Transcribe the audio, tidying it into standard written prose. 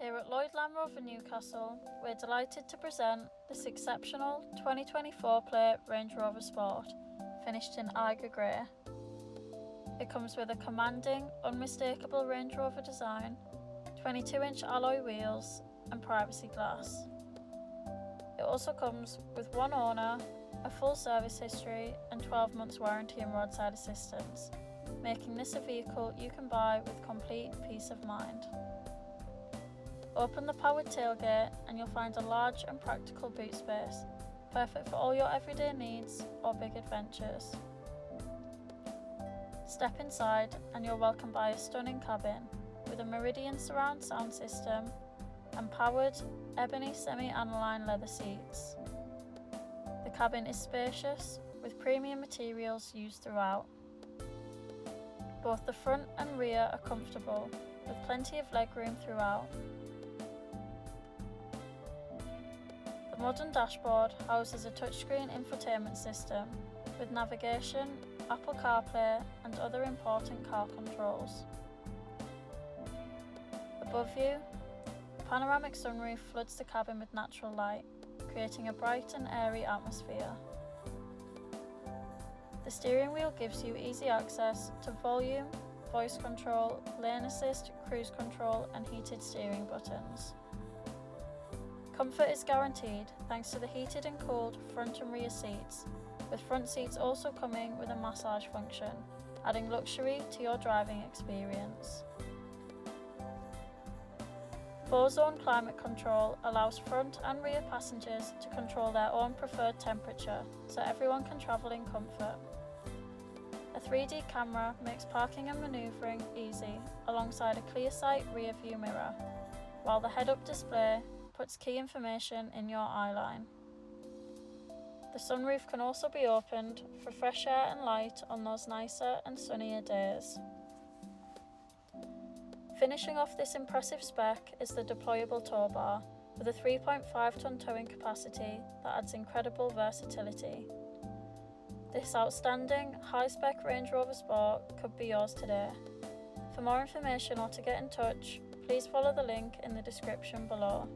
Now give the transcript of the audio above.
Here at Lloyd Land Rover Newcastle, we're delighted to present this exceptional 2024 plate Range Rover Sport, finished in Eiger Grey. It comes with a commanding, unmistakable Range Rover design, 22-inch alloy wheels and privacy glass. It also comes with one owner, a full service history and 12 months warranty and roadside assistance, making this a vehicle you can buy with complete peace of mind. Open the powered tailgate and you'll find a large and practical boot space, perfect for all your everyday needs or big adventures. Step inside and you're welcomed by a stunning cabin with a Meridian surround sound system and powered ebony semi-aniline leather seats. The cabin is spacious with premium materials used throughout. Both the front and rear are comfortable with plenty of legroom throughout. The modern dashboard houses a touchscreen infotainment system with navigation, Apple CarPlay and other important car controls. Above you, a panoramic sunroof floods the cabin with natural light, creating a bright and airy atmosphere. The steering wheel gives you easy access to volume, voice control, lane assist, cruise control and heated steering buttons. Comfort is guaranteed thanks to the heated and cooled front and rear seats, with front seats also coming with a massage function, adding luxury to your driving experience. 4-zone climate control allows front and rear passengers to control their own preferred temperature, so everyone can travel in comfort. A 3D camera makes parking and manoeuvring easy, alongside a ClearSight rear view mirror, while the head-up display puts key information in your eye line. The sunroof can also be opened for fresh air and light on those nicer and sunnier days. Finishing off this impressive spec is the Deployable Towbar with a 3.5 tonne towing capacity that adds incredible versatility. This outstanding high-spec Range Rover Sport could be yours today. For more information or to get in touch, please follow the link in the description below.